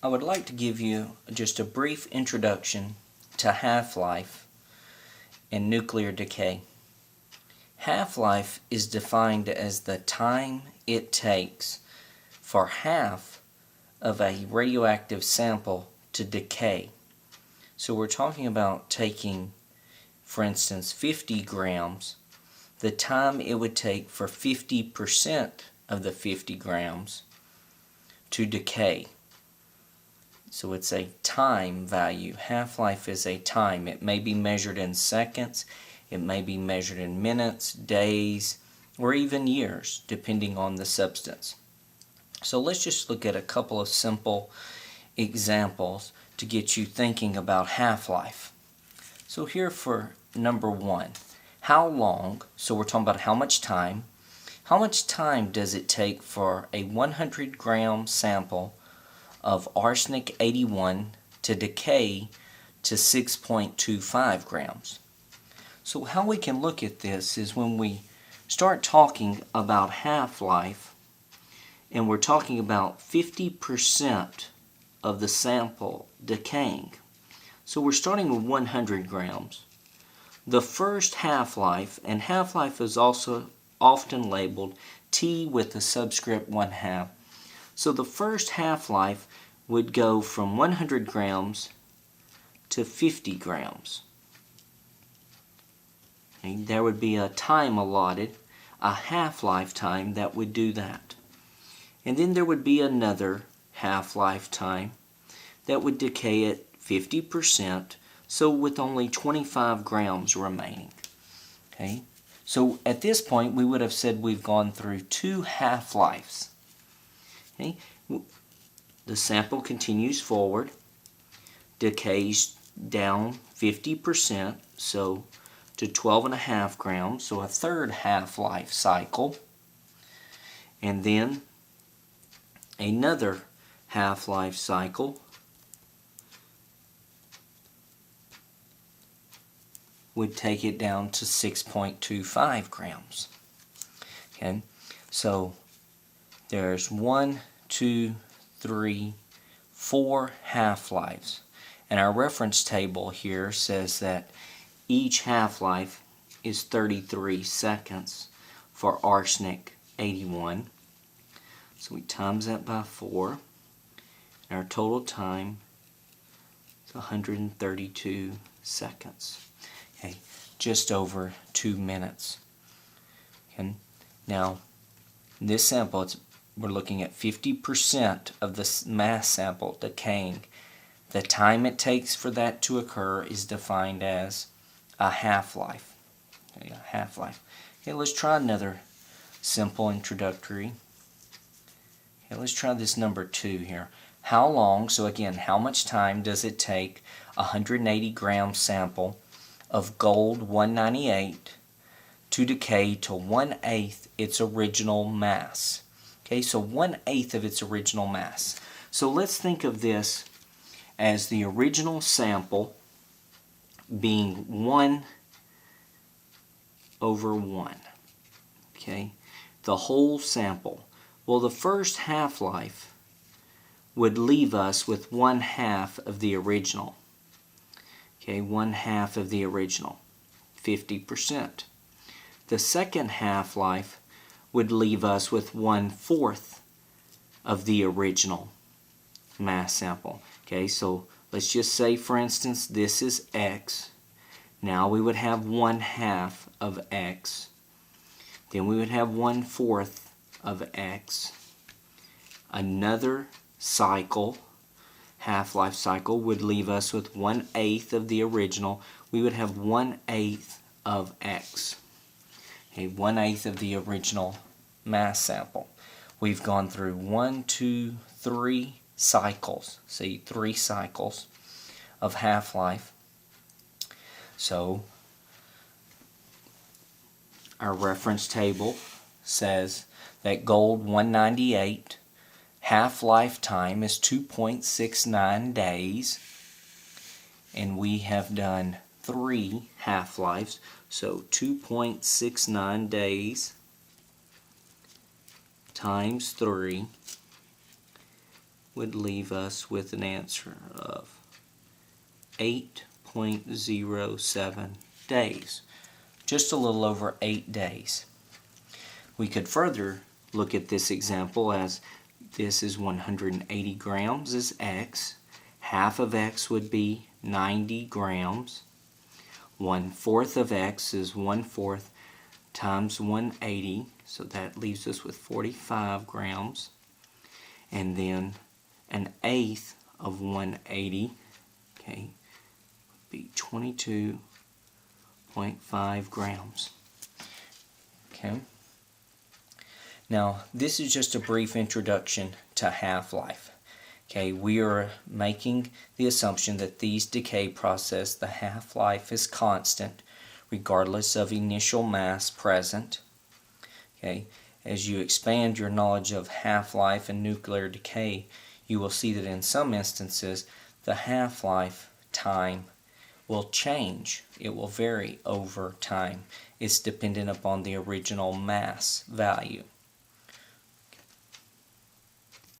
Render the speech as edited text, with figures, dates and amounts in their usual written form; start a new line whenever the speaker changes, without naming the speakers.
I would like to give you just a brief introduction to half-life and nuclear decay. Half-life is defined as the time it takes for half of a radioactive sample to decay. So we're talking about taking, for instance, 50 grams, the time it would take for 50% of the 50 grams to decay. So it's a time value. Half-life is a time. It may be measured in seconds, it may be measured in minutes, days, or even years, depending on the substance. So let's just look at a couple of simple examples to get you thinking about half-life. So here for number one, how long, so we're talking about how much time does it take for a 100 gram sample of arsenic 81 to decay to 6.25 grams. So how we can look at this is when we start talking about half-life and we're talking about 50% of the sample decaying. So we're starting with 100 grams. The first half-life, and half-life is also often labeled T with the subscript 1/2. So the first half-life would go from 100 grams to 50 grams. Okay, there would be a time allotted, a half-life time that would do that. And then there would be another half-life time that would decay at 50%, so with only 25 grams remaining. Okay, so at this point we would have said we've gone through two half-lives. Okay, the sample continues forward, decays down 50%, so to 12.5 grams, so a third half-life cycle, and then another half-life cycle would take it down to 6.25 grams. Okay, so there's 1, 2, 3, 4 half-lives. And our reference table here says that each half-life is 33 seconds for arsenic 81. So we times that by 4. And our total time is 132 seconds. Okay, just over 2 minutes. Okay, now in this sample, we're looking at 50% of the mass sample decaying. The time it takes for that to occur is defined as a half-life. Okay, a half-life. Okay, let's try another simple introductory. Okay, let's try this number 2 here. How long, so again, how much time does it take a 180 gram sample of gold 198 to decay to 1/8 its original mass? Okay, so 1/8 of its original mass. So let's think of this as the original sample being 1/1. Okay, the whole sample. Well, the first half-life would leave us with 1/2 of the original. Okay, 1/2 of the original, 50%. The second half-life would leave us with 1/4 of the original mass sample. Okay, so let's just say, for instance, this is X. Now we would have 1/2 of X. Then we would have 1/4 of X. Another cycle, half-life cycle, would leave us with 1/8 of the original. We would have 1/8 of X. Okay, 1/8 of the original mass sample. We've gone through 1, 2, 3 cycles. See, 3 cycles of half-life. So our reference table says that gold 198 half-life time is 2.69 days, and we have done 3 half-lives, so 2.69 days times 3 would leave us with an answer of 8.07 days. Just a little over 8 days. We could further look at this example as this is 180 grams is x. Half of x would be 90 grams. 1/4 of x is 1/4 times 180, so that leaves us with 45 grams. And then an eighth of 180, okay, would be 22.5 grams. Okay. Now, this is just a brief introduction to half-life. Okay, we are making the assumption that these decay process, the half-life is constant regardless of initial mass present. Okay, as you expand your knowledge of half-life and nuclear decay, you will see that in some instances the half-life time will change. It will vary over time. It's dependent upon the original mass value.